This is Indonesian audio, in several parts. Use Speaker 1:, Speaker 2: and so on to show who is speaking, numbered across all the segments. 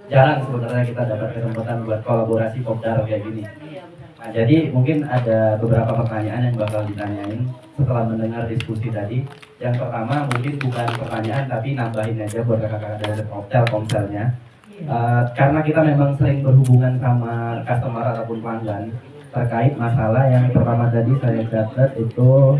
Speaker 1: jarang sebenarnya kita dapat kesempatan buat kolaborasi kopdar kayak gini. Nah, jadi mungkin ada beberapa pertanyaan yang bakal ditanyain setelah mendengar diskusi tadi. Yang pertama mungkin bukan pertanyaan tapi nambahin aja buat kakak-kakak dari Telkomselnya. Karena kita memang sering berhubungan sama customer ataupun pelanggan terkait masalah yang pertama tadi saya catat itu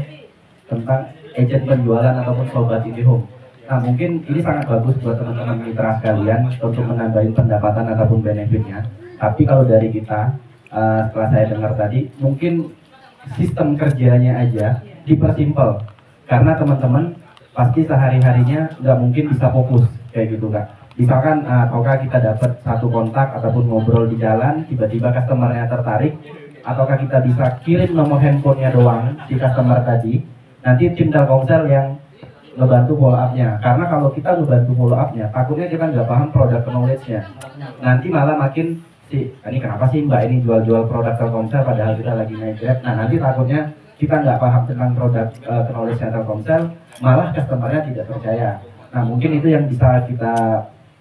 Speaker 1: tentang agent penjualan ataupun sobat IndiHome. Nah mungkin ini sangat bagus buat teman-teman mitra sekalian untuk menambahin pendapatan ataupun benefitnya. Tapi kalau dari kita, setelah saya dengar tadi, mungkin sistem kerjanya aja dipersimpel. Karena teman-teman pasti sehari-harinya nggak mungkin bisa fokus kayak gitu kak. Misalkan ataukah kita dapat satu kontak ataupun ngobrol di jalan, tiba-tiba customernya tertarik, ataukah kita bisa kirim nomor handphonenya doang di customer tadi, nanti tim Telkomsel yang ngebantu follow up-nya. Karena kalau kita ngebantu follow up-nya, takutnya kita nggak paham produk knowledge-nya. Nanti malah makin ini kenapa sih mbak ini jual-jual produk Telkomsel padahal kita lagi naik Grab. Nah nanti takutnya kita nggak paham tentang produk knowledge-nya Telkomsel, malah customer-nya tidak percaya. Nah mungkin itu yang bisa kita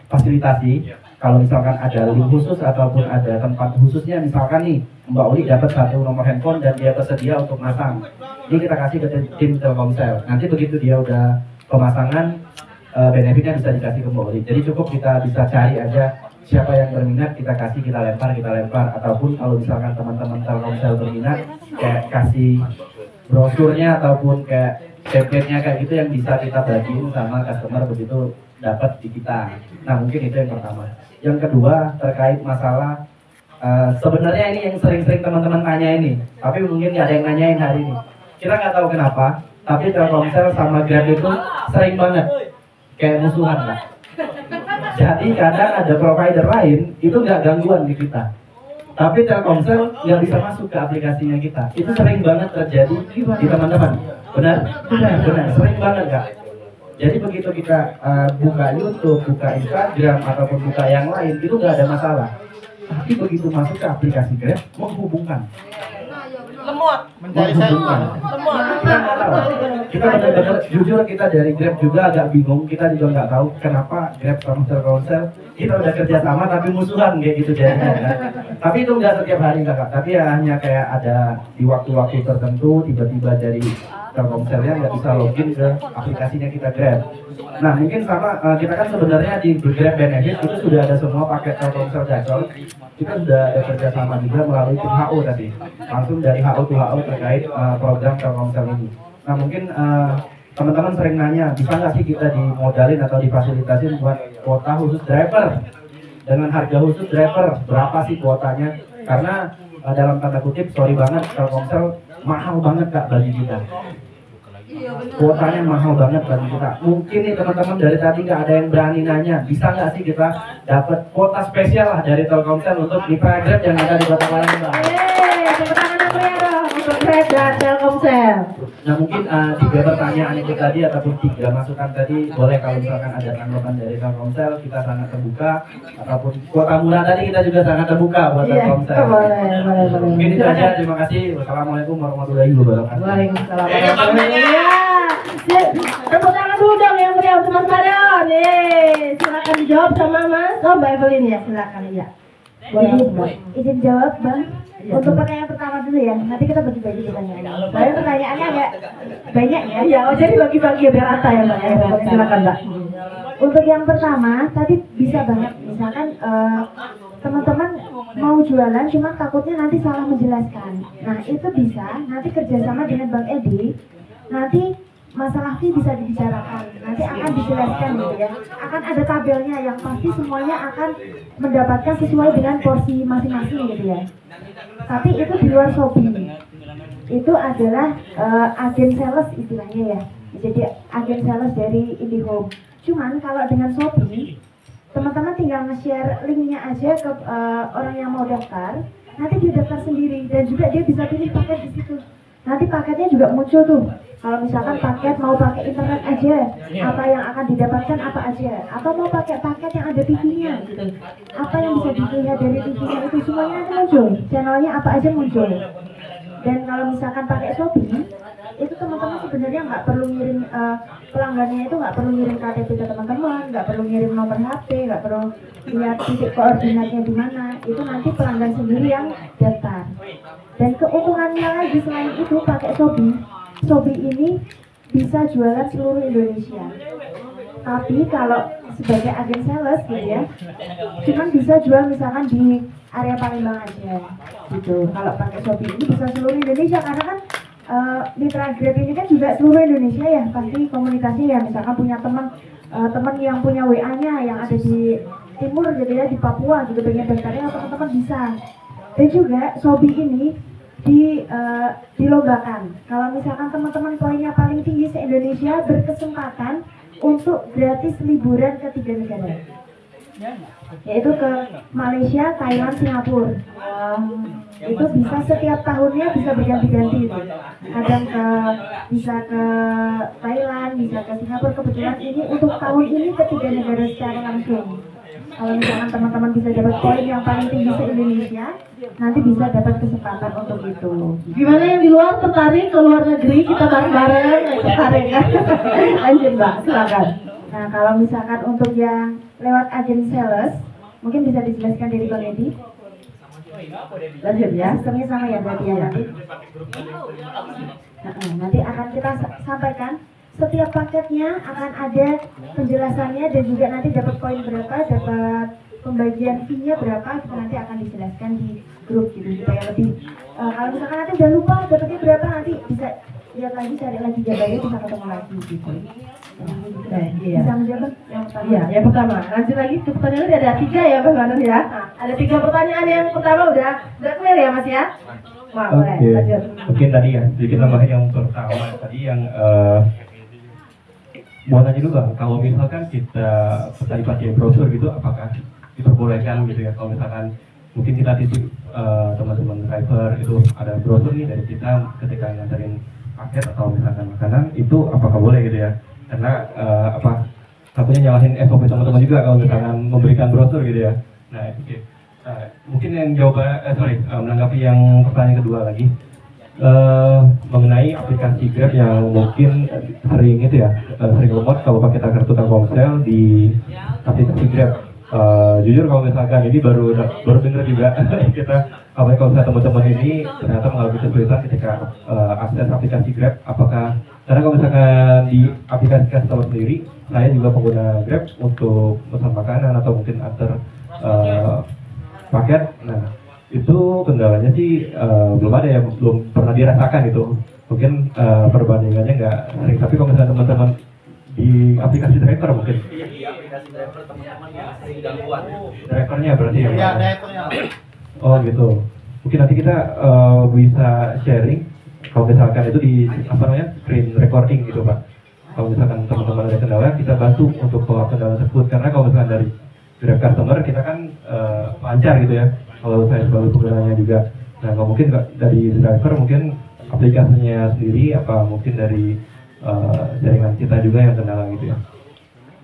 Speaker 1: fasilitasi. Kalau misalkan ada link khusus ataupun ada tempat khususnya, misalkan nih Mbak Uli dapat satu nomor handphone dan dia bersedia untuk masang, ini kita kasih ke tim Telkomsel. Nanti begitu dia udah pemasangan, benefitnya bisa dikasih ke Mbak Uli. Jadi cukup kita bisa cari aja siapa yang berminat, kita kasih, kita lempar. Ataupun kalau misalkan teman-teman Telkomsel berminat, kayak kasih brosurnya ataupun kayak template-nya kayak gitu yang bisa kita bagiin sama customer begitu dapat di kita. Nah mungkin itu yang pertama. Yang kedua terkait masalah sebenarnya ini yang sering-sering teman-teman tanya ini, tapi mungkin nggak ada yang nanyain hari ini. Kita nggak tahu kenapa, tapi Telkomsel sama Grab itu sering banget kayak musuhan lah. Jadi kadang ada provider lain itu nggak gangguan di kita, tapi Telkomsel nggak bisa masuk ke aplikasinya kita. Itu sering banget terjadi di teman-teman. Benar, sering banget kak. Jadi begitu kita buka YouTube, buka Instagram ataupun buka yang lain itu nggak ada masalah. Tapi begitu masuk ke aplikasi Grab menghubungkan.
Speaker 2: Lemot, menghubungkan.
Speaker 1: Kita benar-benar jujur kita dari Grab juga agak bingung. Kita juga nggak tahu kenapa Grab sama Telkomsel kita udah kerja sama tapi musuhan kayak gitu jadinya kan. Tapi itu nggak setiap hari kakak. Tapi ya hanya kayak ada di waktu-waktu tertentu tiba-tiba dari Telkomselnya nggak bisa login ke aplikasinya kita Grab. Nah mungkin sama kita kan sebenarnya di Grab Benefit itu sudah ada semua paket Telkomsel Gacor. Kita sudah ada kerjasama juga melalui tim HO tadi, langsung dari HO to HO terkait program Telkomsel ini. Nah mungkin teman-teman sering nanya, bisa nggak sih kita dimodalin atau difasilitasin buat kuota khusus driver dengan harga khusus driver, berapa sih kuotanya? Karena dalam tanda kutip, sorry banget, Telkomsel mahal banget kak bagi kita. Kuotanya mahal banget bagi kita. Mungkin nih teman-teman dari tadi nggak ada yang berani nanya, bisa nggak sih kita dapat kuota spesial lah dari Telkomsel untuk mitra Grab yang ada di Kota Palembang.
Speaker 3: Tepuk tangan meriah dong untuk Grab dan Telkomsel.
Speaker 1: Nah mungkin 3 pertanyaan itu tadi ataupun 3 masukan tadi boleh kalau misalkan ada tanggapan dari Telkomsel, kita sangat terbuka. Ataupun kuota murah tadi kita juga sangat terbuka buat Telkomsel.
Speaker 3: Boleh.
Speaker 1: Mungkin itu aja, terima kasih. Wassalamualaikum warahmatullahi wabarakatuh.
Speaker 3: Waalaikumsalam warahmatullahi wabarakatuh. Tepuk tangan dulu dong yang meriah untuk Mas Marion. Silakan dijawab sama Mas. Oh Mbak Evelyn ya, silakan ya. Izin jawab Bang. Untuk pertanyaan pertama dulu ya, nanti kita bagi-bagi pertanyaannya. Soalnya pertanyaannya agak banyak ya. Iya, jadi bagi-bagi biar rata ya Mbak. Silakan Mbak. Untuk yang pertama, tadi bisa banget misalkan teman-teman mau jualan cuma takutnya nanti salah menjelaskan. Nah itu bisa nanti kerjasama dengan Bang Edi, nanti masalah fee bisa dibicarakan, nanti akan dijelaskan gitu ya. Akan ada tabelnya yang pasti semuanya akan mendapatkan sesuai dengan porsi masing-masing gitu ya. Tapi itu di luar Shopee. Itu adalah agen sales istilahnya ya. Jadi agen sales dari IndiHome. Cuman kalau dengan Shopee, teman-teman tinggal nge-share linknya aja ke orang yang mau daftar. Nanti dia daftar sendiri dan juga dia bisa pilih paket di situ. Nanti paketnya juga muncul tuh. Kalau misalkan paket mau pakai internet aja, apa yang akan didapatkan apa aja, atau mau pakai paket yang ada TV-nya gitu. Apa yang bisa dilihat dari TV-nya itu semuanya nanti muncul. Channelnya apa aja muncul. Dan kalau misalkan pakai Shopee, itu teman-teman sebenarnya nggak perlu ngirim pelanggannya itu nggak perlu ngirim KTP ke teman-teman, nggak perlu ngirim nomor HP, nggak perlu lihat titik koordinatnya di mana. Itu nanti pelanggan sendiri yang daftar. Dan keuntungannya lagi selain itu pakai Shopee ini bisa jualan seluruh Indonesia. Tapi kalau sebagai agen sales gitu ya, cuman bisa jual misalkan di area Palembang aja gitu. Kalau pakai Shopee ini bisa seluruh Indonesia karena kan mitra Grab ini kan juga seluruh Indonesia ya, pasti komunikasi ya. Misalkan punya teman yang punya WA-nya yang ada di timur gitu ya, di Papua gitu, pengen daftarnya teman-teman bisa. Dan juga Shopee ini dilombakan. Kalau misalkan teman-teman poinnya paling tinggi se-Indonesia berkesempatan untuk gratis liburan ke 3 negara, yaitu ke Malaysia, Thailand, Singapura. Itu bisa setiap tahunnya bisa berganti-ganti itu. Kadang bisa ke Thailand, bisa ke Singapura. Kebetulan ini untuk tahun ini ke 3 negara secara langsung. Kalau misalkan teman-teman bisa dapat poin yang paling tinggi se-Indonesia, nanti bisa dapat kesempatan untuk itu. Gimana yang di luar tertarik ke luar negeri, kita bareng-bareng tertarik kan? Lanjut Mbak, silakan. Nah kalau misalkan untuk yang lewat agen sales, mungkin bisa dijelaskan dari Bang Edi. Lanjut ya, sistemnya sama ya berarti ya nanti. Nanti akan kita sampaikan. Setiap paketnya akan ada penjelasannya dan juga nanti dapat poin berapa, dapat pembagian fee-nya berapa, kita nanti akan dijelaskan di grup gitu supaya lebih. Kalau misalkan nanti udah lupa dapatnya berapa, nanti bisa lihat lagi, cari lagi jawabannya, bisa ketemu lagi gitu.
Speaker 4: Iya.
Speaker 3: Bisa menjawab yang pertama.
Speaker 4: Iya, yang pertama. Lanjut lagi ke pertanyaan ada 3 ya Bang Anand ya. Ada 3 pertanyaan. Yang pertama udah clear ya Mas ya? Wah, boleh.
Speaker 1: Oke,
Speaker 4: Lanjut.
Speaker 1: mungkin tadi ya, sedikit tambahin yang pertama tadi yang mau tanya dulu Bang, kalau misalkan kita tadi pakai brosur gitu, apakah diperbolehkan gitu ya? Kalau misalkan mungkin kita titip teman-teman driver itu ada brosur nih dari kita ketika nganterin paket atau misalkan makanan, itu apakah boleh gitu ya? Karena takutnya nyalahin SOP teman-teman juga kalau misalkan memberikan brosur gitu ya. Nah, oke. Mungkin yang menanggapi yang pertanyaan kedua lagi. Mengenai aplikasi Grab yang mungkin sering itu ya, sering lemot kalau pakai kartu Telkomsel di aplikasi Grab. Jujur kalau misalkan ini baru dengar juga kita, apalagi kalau misalnya teman-teman ini ternyata mengalami kesulitan ketika akses aplikasi Grab. Apakah karena kalau misalkan di aplikasi customer sendiri, saya juga pengguna Grab untuk pesan makanan atau mungkin antar paket. Nah, itu kendalanya sih belum ada ya, belum pernah dirasakan itu. Mungkin perbandingannya nggak sering, tapi kalau misalnya teman-teman di aplikasi driver mungkin.
Speaker 2: Iya, di aplikasi driver teman-teman yang sering gangguan.
Speaker 1: Drivernya berarti ya?
Speaker 2: Iya, drivernya.
Speaker 1: Oh gitu. Mungkin nanti kita bisa sharing kalau misalkan itu di screen recording gitu Pak. Kalau misalkan teman-teman ada kendala, kita bantu untuk follow kendala tersebut. Karena kalau misalkan dari Grab customer kita kan lancar gitu ya. Kalau saya sebagai penggunanya juga. Nah, kalau mungkin dari driver mungkin aplikasinya sendiri, apa mungkin dari jaringan kita juga yang kendala gitu ya.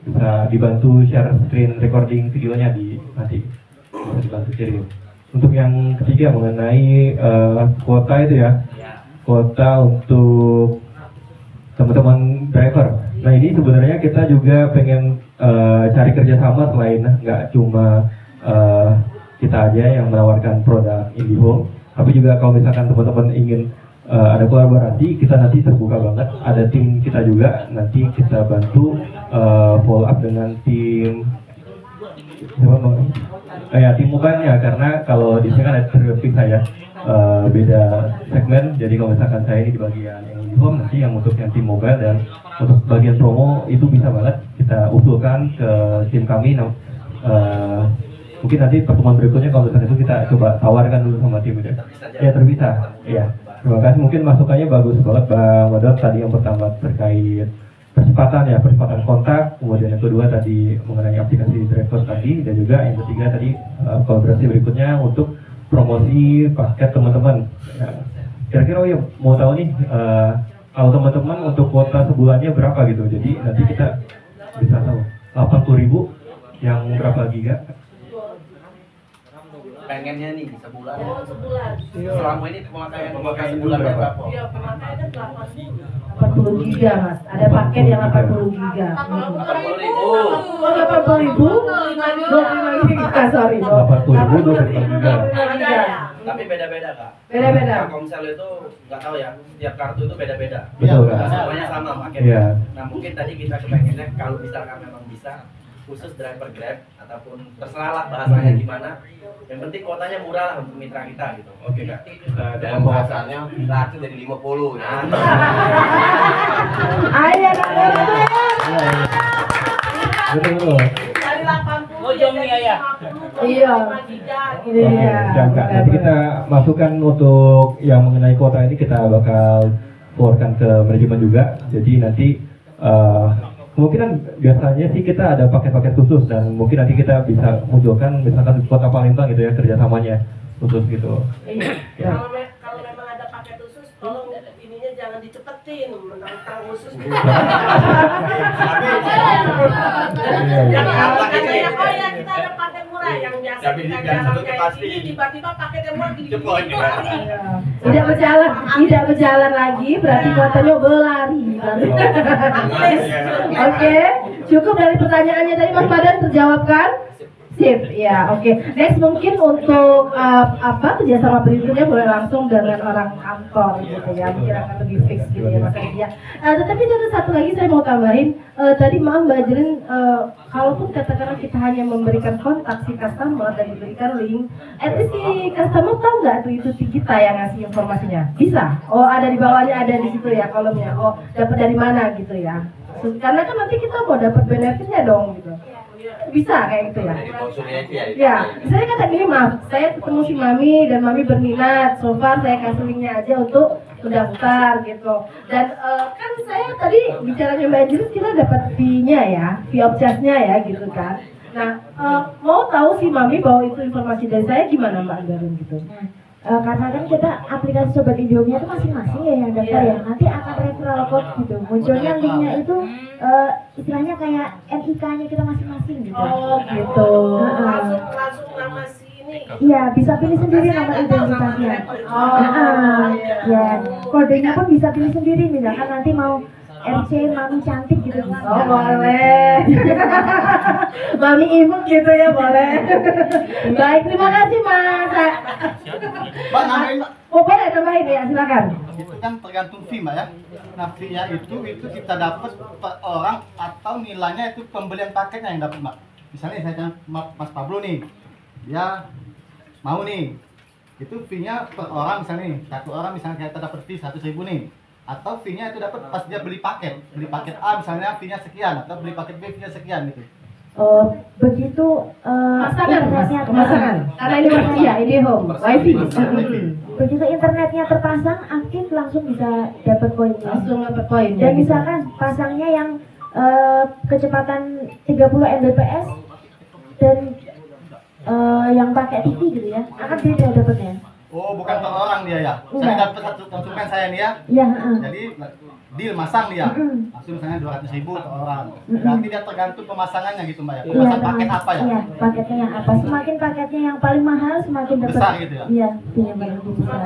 Speaker 1: Bisa dibantu share screen recording videonya nanti bisa dibantu kirim. Untuk yang ketiga mengenai kuota itu ya, kuota untuk teman-teman driver. Nah ini sebenarnya kita juga pengen cari kerjasama selain nggak cuma kita aja yang menawarkan produk IndiHome, tapi juga kalau misalkan teman-teman ingin ada kolaborasi, kita nanti terbuka banget. Ada tim kita juga, nanti kita bantu follow up dengan tim tim mobile-nya, karena kalau di sini kan ada terfix saya beda segmen. Jadi kalau misalkan saya ini di bagian yang IndiHome, nanti yang untuk yang tim mobile dan untuk bagian promo itu bisa banget kita usulkan ke tim kami. Mungkin nanti pertemuan berikutnya kalau misalkan itu kita coba tawarkan dulu sama tim itu. Ya terpisah. Iya. Terima kasih. Mungkin masukannya bagus banget Bang Wadon. Tadi yang pertama terkait percepatan kontak. Kemudian yang kedua tadi mengenai aplikasi driver tadi, dan juga yang ketiga tadi kolaborasi berikutnya untuk promosi paket teman-teman. Nah, kira-kira ya mau tahu nih kalau teman-teman untuk kuota sebulannya berapa gitu. Jadi nanti kita bisa tahu 80.000 yang berapa giga.
Speaker 2: pengennya nih sebulan.
Speaker 3: Oh, sebulan.
Speaker 2: Selama ini pemakaian sebulan berapa?
Speaker 3: Iya, pemakaian kan 80 giga mas, ada paket yang 80 giga.
Speaker 2: 80.000.
Speaker 3: Oh, 80.000? 25 giga, sorry.
Speaker 1: 80.000, 25 giga.
Speaker 2: Tapi beda-beda kak.
Speaker 3: Beda-beda.
Speaker 2: Telkomsel itu nggak tahu ya, setiap kartu itu beda-beda.
Speaker 1: Betul,
Speaker 2: Nggak
Speaker 1: Kak.
Speaker 2: semuanya sama paketnya.
Speaker 1: Iya.
Speaker 2: Nah mungkin tadi kita kepengennya kalau misalkan memang bisa khusus driver Grab ataupun terserah lah bahasanya gimana. Yang penting kuotanya murah lah untuk mitra kita gitu. Oke kak.
Speaker 5: Dan bahasanya gratis dari 50 ya.
Speaker 3: Ayo, anak-anak.
Speaker 1: Betul.
Speaker 3: Dari 80
Speaker 6: Ngojong nih, Ayah.
Speaker 3: Iya. Iya.
Speaker 1: Dan Kak, nanti kita masukkan untuk yang mengenai kuota ini kita bakal forwardkan ke manajemen juga. Jadi nanti kemungkinan biasanya sih kita ada paket-paket khusus dan mungkin nanti kita bisa munculkan misalkan kota Palembang gitu ya kerjasamanya khusus gitu.
Speaker 3: Iya.
Speaker 1: Ya.
Speaker 3: Kalau memang ada paket khusus, tolong ininya jangan dicepetin, mentang-mentang khusus.
Speaker 1: Iya.
Speaker 3: Katanya, oh ya kita ada paket murah yang biasa
Speaker 5: Tapi
Speaker 3: kita
Speaker 5: jangan
Speaker 3: jalan
Speaker 5: satu
Speaker 3: kayak
Speaker 5: pasti.
Speaker 3: gini, tiba-tiba paket yang murah gini.
Speaker 5: Cepet ya.
Speaker 3: Tidak berjalan lagi, berarti kuotanya berlari. Oke, cukup dari pertanyaannya tadi Mas Padan terjawab kan? Sip, ya oke. Next mungkin untuk kerjasama berikutnya boleh langsung dengan orang kantor gitu ya, mungkin akan lebih fix gitu ya Mas Edi ya. Tetapi ada satu lagi saya mau tambahin, tadi maaf Mbak Jelin, kalaupun katakanlah kita hanya memberikan kontak si customer dan diberikan link, at least si customer tahu nggak tuh itu kita yang ngasih informasinya? Bisa? Oh ada di bawahnya, ada di situ ya kolomnya. Oh dapat dari mana gitu ya? Karena kan nanti kita mau dapat benefitnya dong gitu. Bisa kayak gitu ya?
Speaker 5: Jadi konsulnya itu ya.
Speaker 3: Ya, saya kata gini maaf, saya ketemu si Mami dan Mami berminat. So far saya kasih linknya aja untuk mendaftar gitu. Dan kan saya tadi bicaranya Mbak Angelis kita dapat fee-nya ya, fee of charge-nya ya gitu kan. Nah, mau tahu si Mami bahwa itu informasi dari saya gimana Mbak Anggarin gitu?
Speaker 4: Karena kan kita aplikasi Sobat Indomie itu masing-masing ya yang daftar ya. Nanti akan referral code gitu. Munculnya linknya itu istilahnya kayak NIK-nya kita masing-masing gitu.
Speaker 3: Oh gitu.
Speaker 4: Langsung
Speaker 3: nama si ini.
Speaker 4: Iya, bisa pilih sendiri nomor identitasnya. Ya, kodenya pun bisa pilih sendiri. Misalkan nanti mau MC Mami cantik gitu.
Speaker 3: Oh boleh. Mami imut gitu ya boleh. Baik, terima kasih Mas.
Speaker 7: Mbak, nambahin Mbak.
Speaker 3: Oh boleh tambahin ya, silakan.
Speaker 7: Itu kan tergantung fee Mbak ya. Nah fee-nya itu kita dapat per orang atau nilainya itu pembelian paketnya yang dapat Mbak. Misalnya saya tanya Mas Pablo nih, dia mau nih, itu fee-nya per orang misalnya nih, satu orang misalnya kita dapat fee 100.000 nih. Atau fee-nya itu dapat pas dia beli paket A misalnya fee-nya sekian, atau beli paket B fee-nya sekian gitu.
Speaker 4: Oh, begitu
Speaker 3: Pemasangan, pemasangan. Karena ini wifi ya, ini home, wifi.
Speaker 4: Begitu internetnya terpasang aktif langsung bisa dapat poinnya.
Speaker 3: Langsung dapat poin.
Speaker 4: Dan misalkan pasangnya yang kecepatan 30 Mbps dan yang pakai TV gitu ya, akan beda dapatnya.
Speaker 7: Oh, bukan per orang dia ya. Saya
Speaker 4: Enggak.
Speaker 7: dapat satu konsumen saya nih ya.
Speaker 4: Iya,
Speaker 7: Jadi deal masang dia. Langsung misalnya 200.000 per orang. Berarti dia tergantung pemasangannya gitu Mbak ya. Pemasang paket apa ya?
Speaker 4: Iya, paketnya yang apa? Semakin paketnya yang paling mahal, semakin dapat.
Speaker 7: Besar gitu ya?
Speaker 4: Iya, yang paling besar.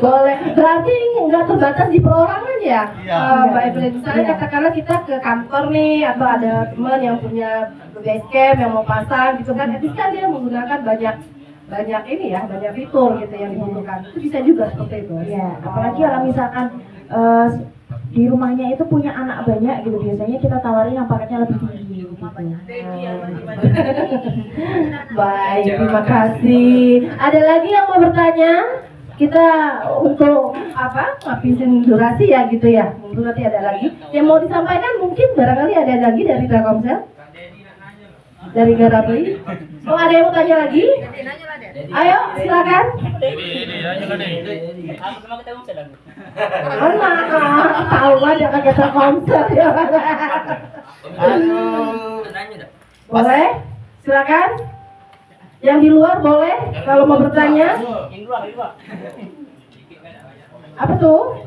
Speaker 3: Boleh. Berarti nggak terbatas di perorangan ya?
Speaker 7: Iya.
Speaker 3: Mbak Evelyn, misalnya
Speaker 4: Iya.
Speaker 3: katakanlah kita ke kantor nih atau ada teman yang punya base camp yang mau pasang gitu kan, itu kan dia menggunakan banyak ini ya, banyak fitur gitu yang dibutuhkan. Itu bisa juga seperti itu.
Speaker 4: Iya, apalagi kalau misalkan di rumahnya itu punya anak banyak gitu, biasanya kita tawarin yang paketnya lebih tinggi gitu.
Speaker 3: Baik, terima kasih. Ada lagi yang mau bertanya? Kita untuk ngabisin durasi ya gitu ya. Mungkin nanti ada lagi yang mau disampaikan, mungkin barangkali ada lagi dari Telkomsel, dari Garabli. Oh ada yang mau tanya lagi? Ayo silakan. Oh nah, tahu ada kakek Telkomsel ya. Boleh? Silakan. Yang di luar boleh kalau mau bertanya.
Speaker 6: Yang dua.
Speaker 3: Apa tuh?